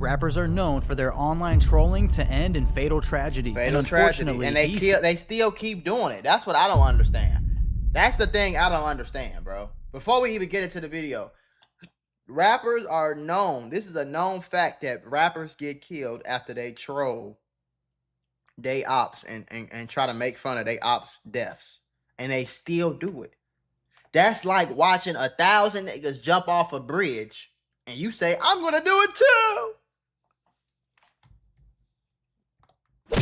Rappers are known for their online trolling to end in fatal tragedy. And they still keep doing it. That's what I don't understand. That's the thing I don't understand, bro. Before we even get into the video, rappers are known. This is a known fact that rappers get killed after they troll they ops and try to make fun of they ops deaths. And they still do it. That's like watching 1,000 niggas jump off a bridge and you say, I'm gonna do it too.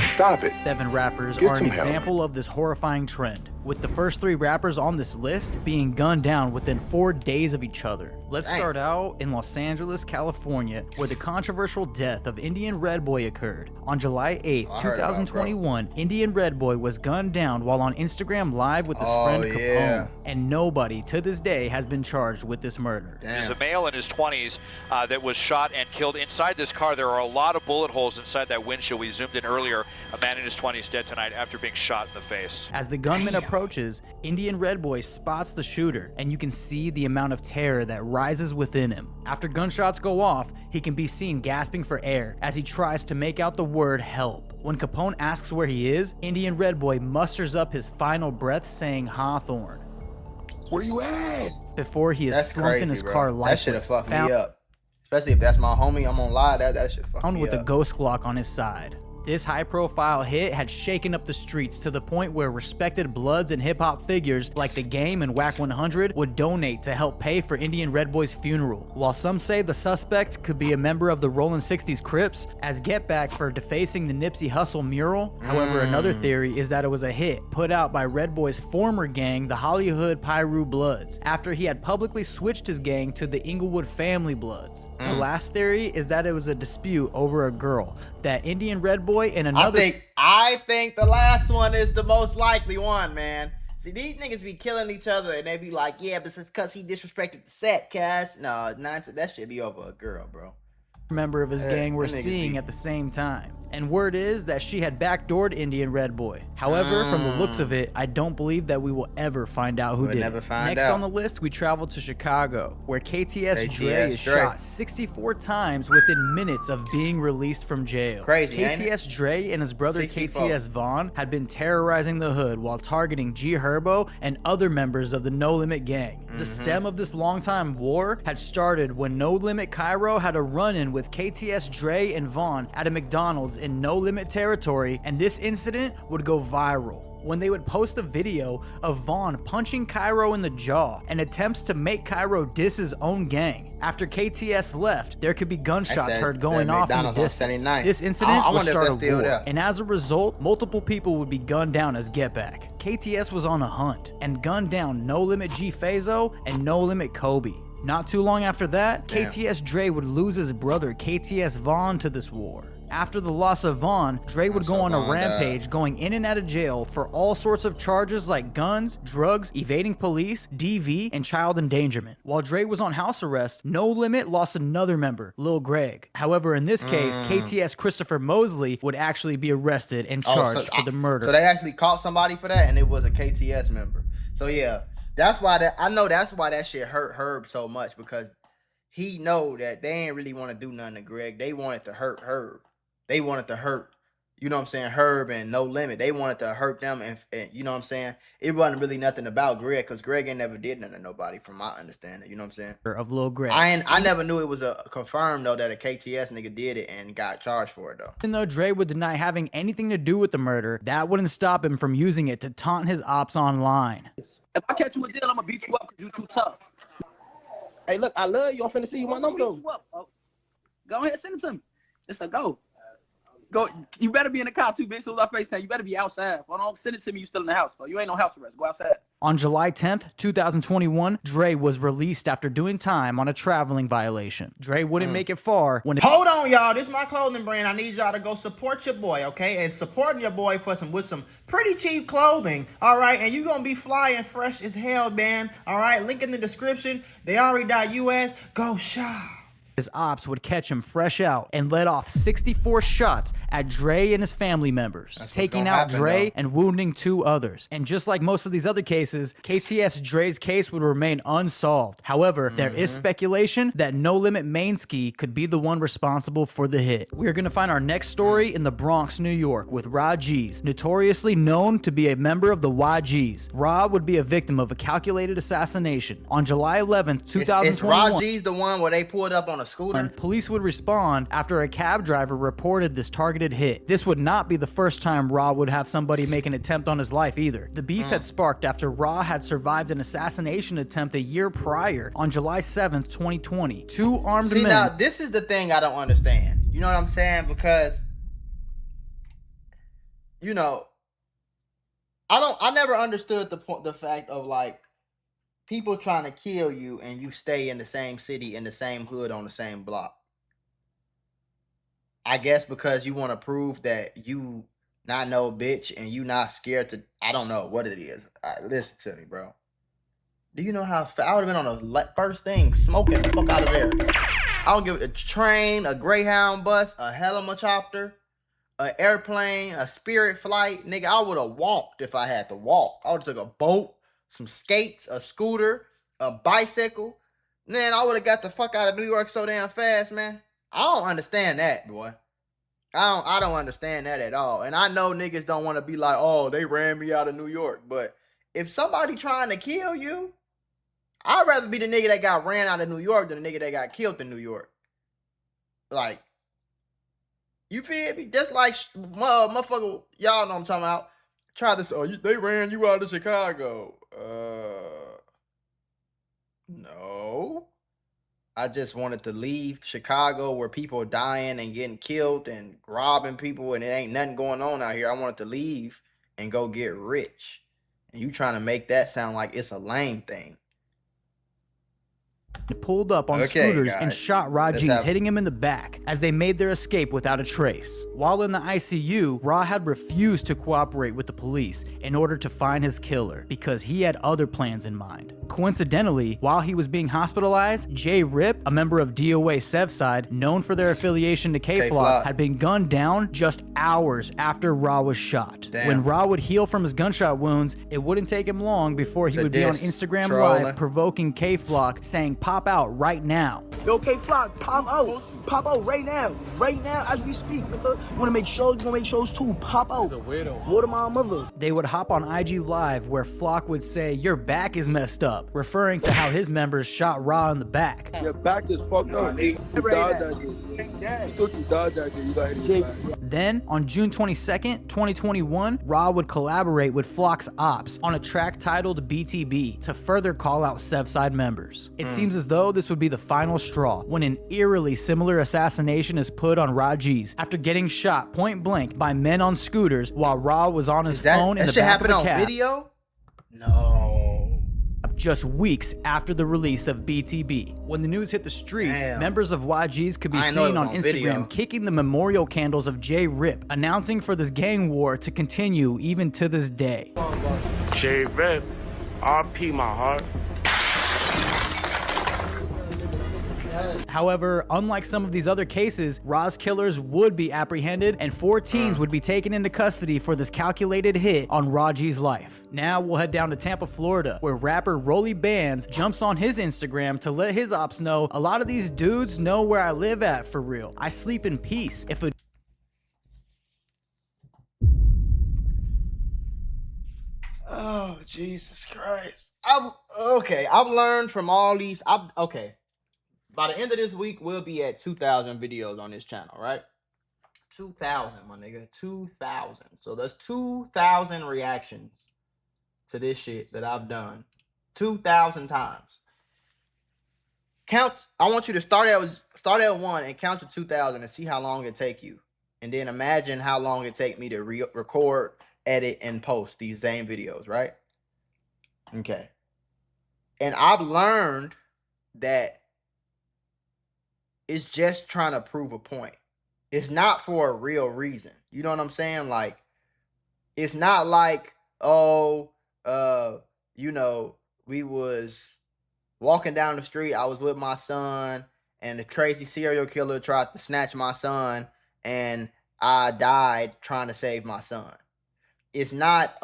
Stop it. 7 rappers are an example of this horrifying trend, with the first 3 rappers on this list being gunned down within 4 days of each other. Let's start out in Los Angeles, California, where the controversial death of Indian Red Boy occurred. On July 8th, 2021, Indian Red Boy was gunned down while on Instagram Live with his friend Capone, and nobody to this day has been charged with this murder. There's a male in his 20s that was shot and killed inside this car. There are a lot of bullet holes inside that windshield. We zoomed in earlier. A man in his 20s dead tonight after being shot in the face. As the gunman approaches, Indian Red Boy spots the shooter, and you can see the amount of terror that rises within him. After gunshots go off, he can be seen gasping for air as he tries to make out the word help. When Capone asks where he is, Indian Red Boy musters up his final breath saying Hawthorne. Where you at? Before he is slumped in his car lifeless. That shit'll fuck me up. Especially if that's my homie, I'm on live, that shit fuck me up. With a ghost Glock on his side. This high-profile hit had shaken up the streets to the point where respected Bloods and hip-hop figures like The Game and Whack 100 would donate to help pay for Indian Red Boy's funeral. While some say the suspect could be a member of the Rollin' 60s Crips as get back for defacing the Nipsey Hussle mural. However, another theory is that it was a hit put out by Red Boy's former gang, the Hollywood Pyru Bloods, after he had publicly switched his gang to the Inglewood Family Bloods. The last theory is that it was a dispute over a girl, that Indian Red Boy and another. I think the last one is the most likely one, man. See, these niggas be killing each other and they be like, yeah, but it's because he disrespected the set, cuz. No, that should be over a girl, bro. Member of his gang were seeing at the same time. And word is that she had backdoored Indian Red Boy. However, from the looks of it, I don't believe that we will ever find out who did it. Next on the list, we travel to Chicago, where KTS Dre is shot 64 times within minutes of being released from jail. Crazy, KTS Dre and his brother KTS Vaughn had been terrorizing the hood while targeting G Herbo and other members of the No Limit gang. The stem of this longtime war had started when No Limit Cairo had a run-in with KTS Dre and Vaughn at a McDonald's in No Limit territory, and this incident would go viral when they would post a video of Vaughn punching Cairo in the jaw and attempts to make Cairo diss his own gang. After KTS left, there could be gunshots heard going off in the distance. This incident would start a war, and as a result, multiple people would be gunned down as get back. KTS was on a hunt and gunned down No Limit G Fazo and No Limit Kobe. Not too long after that, KTS Dre would lose his brother KTS Vaughn to this war. After the loss of Vaughn, Dre would go on a rampage, going in and out of jail for all sorts of charges like guns, drugs, evading police, DV, and child endangerment. While Dre was on house arrest, No Limit lost another member, Lil Greg. However, in this case, KTS Christopher Mosley would actually be arrested and charged for the murder. So they actually caught somebody for that, and it was a KTS member. So yeah, that's why that shit hurt Herb so much, because he know that they ain't really want to do nothing to Greg. They wanted to hurt Herb. They wanted to hurt, you know what I'm saying, Herb and No Limit. They wanted to hurt them, and you know what I'm saying? It wasn't really nothing about Greg, because Greg ain't never did nothing to nobody, from my understanding, you know what I'm saying? Of Lil Greg. I never knew it was confirmed, though, that a KTS nigga did it and got charged for it, though. Even though Dre would deny having anything to do with the murder, that wouldn't stop him from using it to taunt his ops online. If I catch you a deal, I'm gonna beat you up because you too tough. Hey, look, I love you. I'm finna see you my number. Go ahead, send it to me. It's a go. Go. You better be in the car too, bitch. So I FaceTime. You better be outside. Well, don't send it to me. You still in the house, bro. You ain't no house arrest. Go outside. On July 10th, 2021, Dre was released after doing time on a traveling violation. Dre wouldn't make it far when Hold on, y'all. This is my clothing brand. I need y'all to go support your boy, okay? And supporting your boy with some pretty cheap clothing, all right? And you gonna be fly and fresh as hell, man, all right? Link in the description. They already.us. Go shop. his ops would catch him fresh out and let off 64 shots at Dre and his family members, taking out Dre and wounding 2 others. And just like most of these other cases, KTS Dre's case would remain unsolved. However, there is speculation that No Limit Mainski could be the one responsible for the hit. We're gonna find our next story in the Bronx, New York, with Rah G's, notoriously known to be a member of the YGs. Rah would be a victim of a calculated assassination. On July 11th, 2021, Is Rah G's the one where they pulled up on a scooter? Police would respond after a cab driver reported this targeted hit. This would not be the first time Rah would have somebody make an attempt on his life either. The beef had sparked after Rah had survived an assassination attempt a year prior on July 7th, 2020. 2 armed men. Now, this is the thing I don't understand. You know what I'm saying? Because, you know, I never understood the fact of like people trying to kill you and you stay in the same city, in the same hood, on the same block. I guess because you want to prove that you not no bitch and you not scared to, I don't know what it is. Listen to me, bro. Do you know how I would have been on the first thing, smoking the fuck out of there. I don't give a train, a Greyhound bus, a helicopter, an airplane, a Spirit flight. Nigga, I would have walked if I had to walk. I would have took a boat, some skates, a scooter, a bicycle. Man, I would have got the fuck out of New York so damn fast, man. I don't understand that, boy. I don't understand that at all. And I know niggas don't want to be like, oh, they ran me out of New York. But if somebody trying to kill you, I'd rather be the nigga that got ran out of New York than the nigga that got killed in New York. Like, you feel me? Just like motherfucker, y'all know what I'm talking about. Try this. Oh, they ran you out of Chicago. No. I just wanted to leave Chicago where people are dying and getting killed and robbing people and it ain't nothing going on out here. I wanted to leave and go get rich. And you trying to make that sound like it's a lame thing. Pulled up on scooters and shot Rah G's, hitting him in the back as they made their escape without a trace. While in the ICU, Rah had refused to cooperate with the police in order to find his killer because he had other plans in mind. Coincidentally, while he was being hospitalized, J Rip, a member of DOA Sevside, known for their affiliation to K-Flock, had been gunned down just hours after Rah was shot. Damn. When Rah would heal from his gunshot wounds, it wouldn't take him long before he would be on Instagram Live provoking K-Flock, saying pop out right now. Yo, K-Flock, pop out right now as we speak, nigga. You wanna make shows, you gonna make shows too, pop out. Water my mother. They would hop on IG Live where Flock would say, your back is messed up, referring to how his members shot Rah in the back. Your back is fucked up. You died that day. You thought you died that day. You got hit in the back. Then, on June 22nd, 2021, Rah would collaborate with Flock's Opps on a track titled BTB to further call out Sevside members. It seems as though this would be the final straw when an eerily similar assassination is put on Rah G's after getting shot point blank by men on scooters while Rah was on his phone in the back of the cab. That shit happened on video? No. Just weeks after the release of BTB. When the news hit the streets, members of YGs could be seen on Instagram kicking the memorial candles of J Rip, announcing for this gang war to continue even to this day. J Rip, RP my heart. However, unlike some of these other cases, Rah's killers would be apprehended and 4 teens would be taken into custody for this calculated hit on Rah G's life. Now we'll head down to Tampa, Florida, where rapper Roly Bans jumps on his Instagram to let his ops know a lot of these dudes know where I live at for real. I sleep in peace. If a Oh, Jesus Christ. I've learned from all these. By the end of this week, we'll be at 2,000 videos on this channel, right? 2,000, my nigga. 2,000. So there's 2,000 reactions to this shit that I've done 2,000 times. I want you to start at 1 and count to 2,000 and see how long it take you. And then imagine how long it take me to record, edit, and post these same videos, right? Okay. And I've learned that it's just trying to prove a point. It's not for a real reason. You know what I'm saying? Like, it's not like, oh, you know, we was walking down the street. I was with my son and the crazy serial killer tried to snatch my son, and I died trying to save my son. It's not,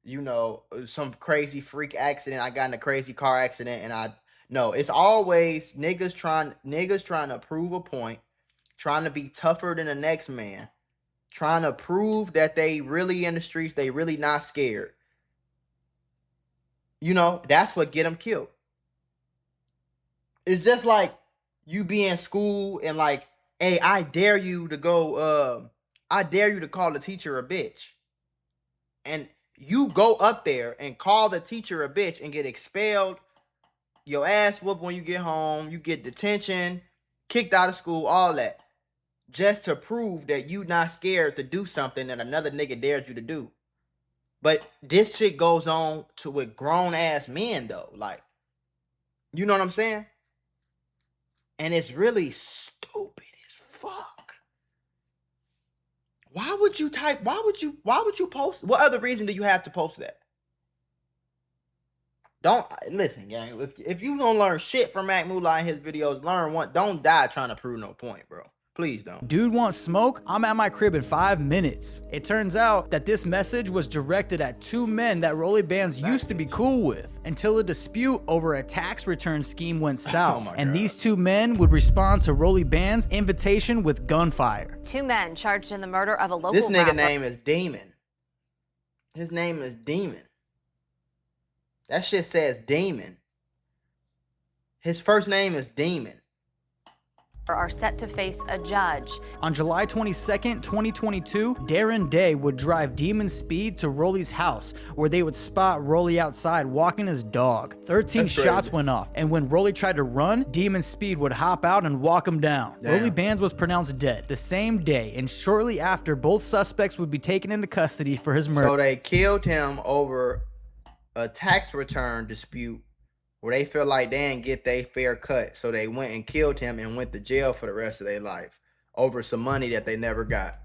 you know, some crazy freak accident. I got in a crazy car accident, and no, it's always niggas trying to prove a point, trying to be tougher than the next man, trying to prove that they really in the streets, they really not scared. You know, that's what get them killed. It's just like you be in school and like, hey, I dare you to go, I dare you to call the teacher a bitch. And you go up there and call the teacher a bitch and get expelled, your ass whooped when you get home, you get detention, kicked out of school, all that. Just to prove that you not scared to do something that another nigga dared you to do. But this shit goes on with grown ass men though. Like, you know what I'm saying? And it's really stupid as fuck. Why would you post? What other reason do you have to post that? Don't listen, gang. If you don't learn shit from Mac Mula in his videos, learn one. Don't die trying to prove no point, bro. Please don't. Dude wants smoke? I'm at my crib in 5 minutes. It turns out that this message was directed at 2 men that Roly Bans used to be cool with, until a dispute over a tax return scheme went south. And these 2 men would respond to Roly Bans' invitation with gunfire. 2 men charged in the murder of a local This nigga rapper. name is Demon. His name is Demon. That shit says Demon. His first name is Demon. Are set to face a judge. On July 22nd, 2022, Darren Day would drive Demon Speed to Roly's house, where they would spot Roly outside walking his dog. 13 shots went off, and when Roly tried to run, Demon Speed would hop out and walk him down. Roly Bans was pronounced dead the same day, and shortly after, both suspects would be taken into custody for his murder. So they killed him over a tax return dispute where they feel like they didn't get their fair cut. So they went and killed him and went to jail for the rest of their life over some money that they never got.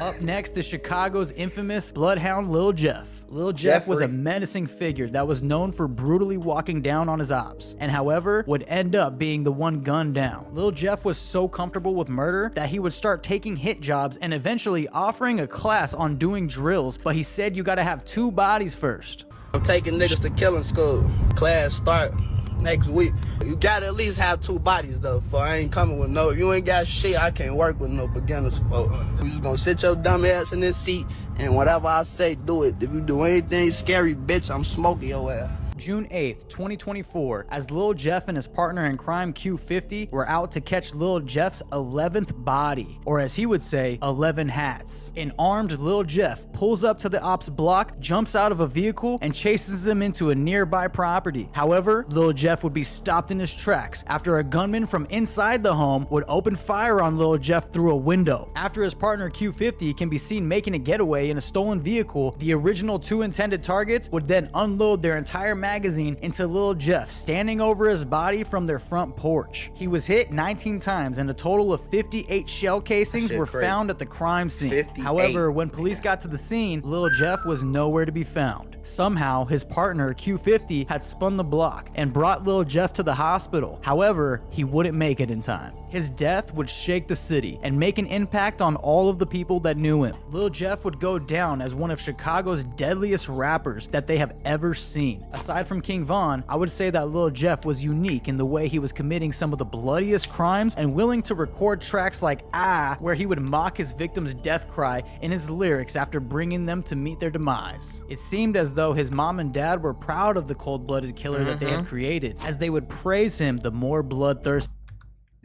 Up next is Chicago's infamous Bloodhound Lil Jeff. Lil Jeff was a menacing figure that was known for brutally walking down on his ops, and however, would end up being the one gunned down. Lil Jeff was so comfortable with murder that he would start taking hit jobs and eventually offering a class on doing drills, but he said you gotta have 2 bodies first. I'm taking niggas to killing school. Class start next week. You gotta at least have 2 bodies though, for I ain't coming with no, if you ain't got shit, I can't work with no beginners, folk. You just gonna sit your dumb ass in this seat, and whatever I say, do it. If you do anything scary, bitch, I'm smoking your ass. June 8th, 2024, as Lil Jeff and his partner in crime Q50 were out to catch Lil Jeff's 11th body, or as he would say, 11 hats. An armed Lil Jeff pulls up to the ops block, jumps out of a vehicle, and chases him into a nearby property. However, Lil Jeff would be stopped in his tracks after a gunman from inside the home would open fire on Lil Jeff through a window. After his partner Q50 can be seen making a getaway in a stolen vehicle, the original 2 intended targets would then unload their entire magazine into Lil Jeff, standing over his body from their front porch. He was hit 19 times and a total of 58 shell casings were found at the crime scene. 58. However, when police got to the scene, Lil Jeff was nowhere to be found. Somehow, his partner Q50 had spun the block and brought Lil Jeff to the hospital. However, he wouldn't make it in time. His death would shake the city and make an impact on all of the people that knew him. Lil Jeff would go down as one of Chicago's deadliest rappers that they have ever seen. Aside from King Von, I would say that Lil Jeff was unique in the way he was committing some of the bloodiest crimes and willing to record tracks like Ah, where he would mock his victim's death cry in his lyrics after bringing them to meet their demise. It seemed as though his mom and dad were proud of the cold-blooded killer that they had created, as they would praise him the more bloodthirsty.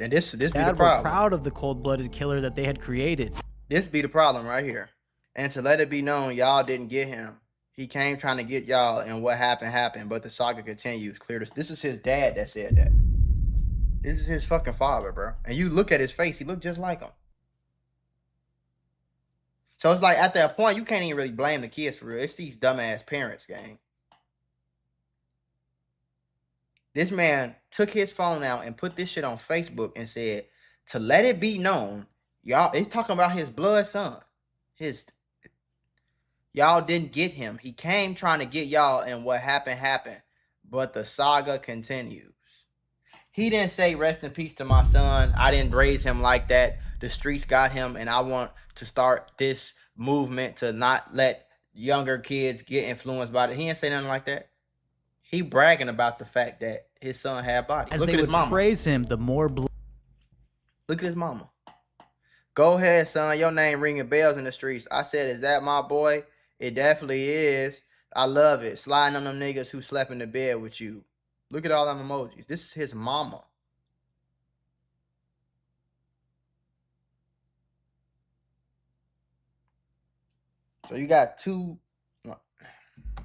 And this be the Dad problem. were proud of the cold-blooded killer that they had created. This be the problem right here. And to let it be known, y'all didn't get him. He came trying to get y'all, and what happened, happened. But the saga continues. Clear this is his dad that said that. This is his fucking father, bro. And you look at his face, he looked just like him. So it's like, at that point, you can't even really blame the kids for real. It's these dumbass parents, gang. This man took his phone out and put this shit on Facebook and said, to let it be known, y'all, it's talking about his blood son. Y'all didn't get him. He came trying to get y'all, and what happened, happened. But the saga continues. He didn't say rest in peace to my son. I didn't raise him like that. The streets got him, and I want to start this movement to not let younger kids get influenced by it. He didn't say nothing like that. He bragging about the fact that his son had bodies. As Look they at his would mama. praise him, the more Look at his mama. Go ahead, son. Your name ringing bells in the streets. I said, is that my boy? It definitely is. I love it. Sliding on them niggas who slept in the bed with you. Look at all them emojis. This is his mama. So you got two.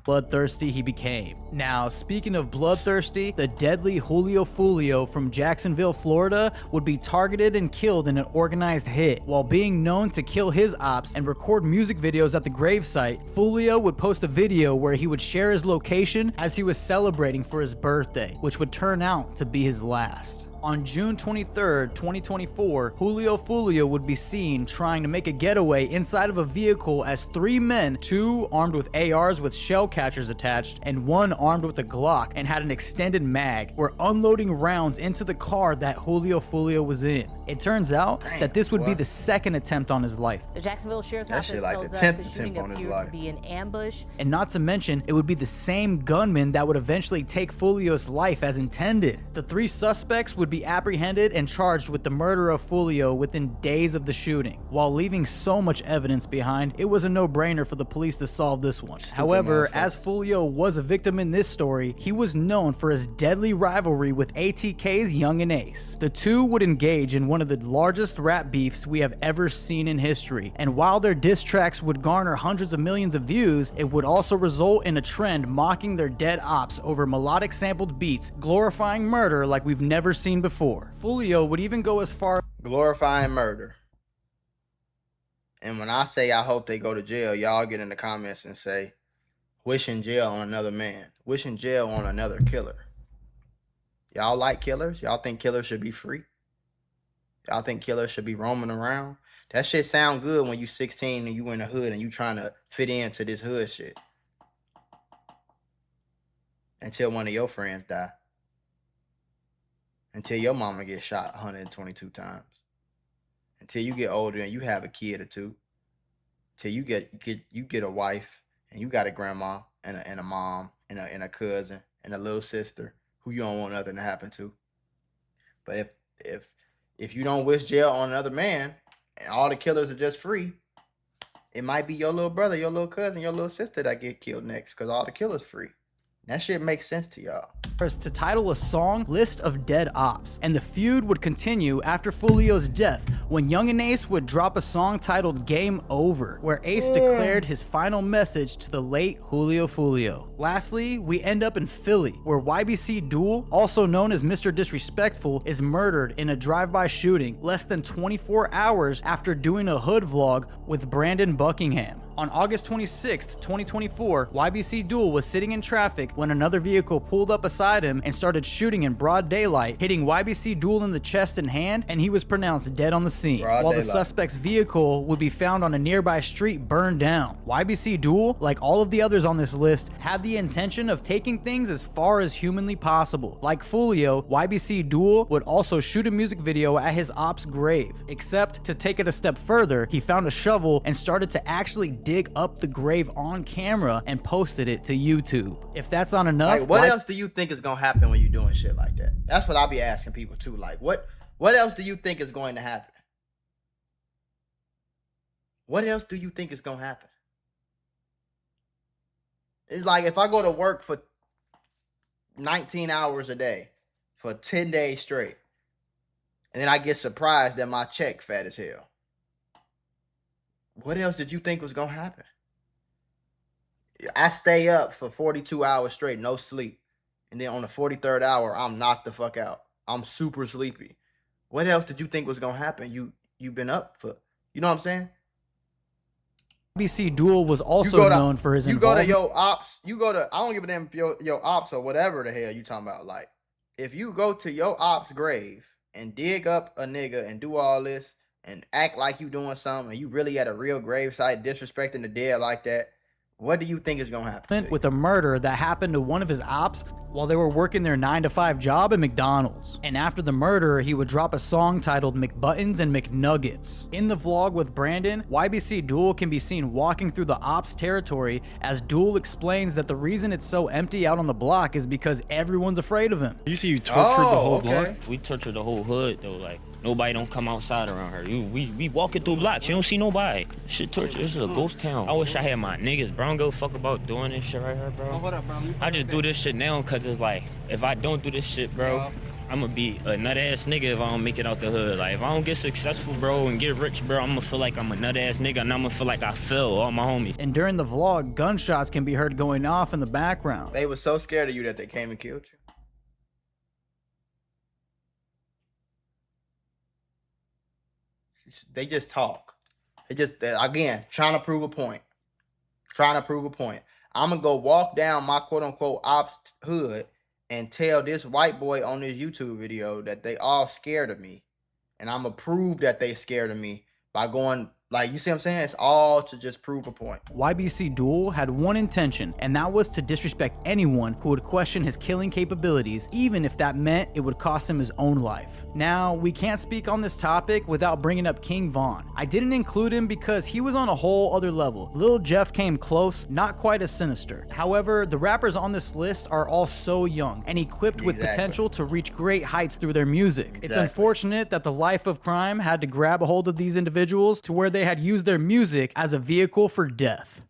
bloodthirsty he became. Now, speaking of bloodthirsty, the deadly Julio Foolio from Jacksonville, Florida would be targeted and killed in an organized hit. While being known to kill his ops and record music videos at the gravesite, Foolio would post a video where he would share his location as he was celebrating for his birthday, which would turn out to be his last. On June 23rd, 2024, Julio Foolio would be seen trying to make a getaway inside of a vehicle as 3 men, 2 armed with ARs with shell catchers attached and 1 armed with a Glock and had an extended mag, were unloading rounds into the car that Julio Foolio was in. It turns out that this would be the second attempt on his life. The Jacksonville Sheriff's That Office shit like tells the us 10th the attempt shooting on his appeared life. to be an ambush. And not to mention, it would be the same gunman that would eventually take Foolio's life as intended. The 3 suspects would be apprehended and charged with the murder of Foolio within days of the shooting. While leaving so much evidence behind, it was a no-brainer for the police to solve this one. However, as Foolio was a victim in this story, he was known for his deadly rivalry with ATK's Young and Ace. The two would engage in one of the largest rap beefs we have ever seen in history, and while their diss tracks would garner hundreds of millions of views, it would also result in a trend mocking their dead ops over melodic sampled beats, glorifying murder like we've never seen before. Foolio would even go as far glorifying murder. And when I say I hope they go to jail, y'all get in the comments and say, wishing jail on another man, wishing jail on another killer. Y'all like killers? Y'all think killers should be free? Y'all think killers should be roaming around? That shit sound good when you 16 and you in the hood and you trying to fit into this hood shit. Until one of your friends die. Until your mama gets shot 122 times. Until you get older and you have a kid or two. Till you get a wife and you got a grandma and a mom and a cousin and a little sister who you don't want nothing to happen to. But if you don't wish jail on another man and all the killers are just free, it might be your little brother, your little cousin, your little sister that get killed next because all the killers free. That shit makes sense to y'all. To title a song List of Dead Ops, and the feud would continue after Foolio's death when Young and Ace would drop a song titled Game Over, where Ace declared his final message to the late Julio Foolio. Lastly, we end up in Philly, where YBC Dul, also known as Mr. Disrespectful, is murdered in a drive-by shooting less than 24 hours after doing a hood vlog with Brandon Buckingham. On August 26th, 2024, YBC Dul was sitting in traffic when another vehicle pulled up beside him and started shooting in broad daylight, hitting YBC Dul in the chest and hand, and he was pronounced dead on the scene. While the suspect's vehicle would be found on a nearby street burned down. YBC Dul, like all of the others on this list, had the intention of taking things as far as humanly possible. Like Foolio, YBC Dul would also shoot a music video at his op's grave, except to take it a step further, he found a shovel and started to actually dig up the grave on camera and posted it to YouTube. If that's not enough, like, what else do you think is gonna happen when you're doing shit like that? That's what I'll be asking people too. Like, what else do you think is going to happen? What else do you think is gonna happen? It's like if I go to work for 19 hours a day for 10 days straight, and then I get surprised that my check fat as hell. What else did you think was gonna happen? I stay up for 42 hours straight, no sleep. And then on the 43rd hour, I'm knocked the fuck out. I'm super sleepy. What else did you think was gonna happen? You've been up for, you know what I'm saying? YBC Dul was also known for his involvement. You go to your ops, I don't give a damn if your ops or whatever the hell you talking about. Like, if you go to your ops grave and dig up a nigga and do all this, and act like you doing something, and you really at a real grave site disrespecting the dead like that, What do you think is gonna happen? With a murder that happened to one of his ops while they were working their 9-to-5 job at McDonald's. And after the murder, he would drop a song titled McButtons and McNuggets. In the vlog with Brandon, YBC Dul can be seen walking through the ops territory as Dul explains that the reason it's so empty out on the block is because everyone's afraid of him. You see you tortured the whole block? We tortured the whole hood though, like nobody don't come outside around her. We walking through blocks, you don't see nobody. Shit torture, this is a ghost town. I wish I had my niggas, bro. I don't give a fuck about doing this shit right here, bro. What up, bro? I just do this shit now cause it's like, if I don't do this shit, bro, I'm gonna be a nut ass nigga if I don't make it out the hood. Like if I don't get successful, bro, and get rich, bro, I'm gonna feel like I'm a nut ass nigga and I'm gonna feel like I failed all my homies. And during the vlog, gunshots can be heard going off in the background. They were so scared of you that they came and killed you. They just talk. They just, again, trying to prove a point. Trying to prove a point. I'm going to go walk down my quote-unquote ops hood and tell this white boy on this YouTube video that they all scared of me. And I'm going to prove that they scared of me by going, like, you see what I'm saying? It's all to just prove a point. YBC Dul had one intention, and that was to disrespect anyone who would question his killing capabilities, even if that meant it would cost him his own life. Now, we can't speak on this topic without bringing up King Von. I didn't include him because he was on a whole other level. Lil Jeff came close, not quite as sinister. However, the rappers on this list are all so young and equipped with potential to reach great heights through their music. It's unfortunate that the life of crime had to grab a hold of these individuals to where they had used their music as a vehicle for death.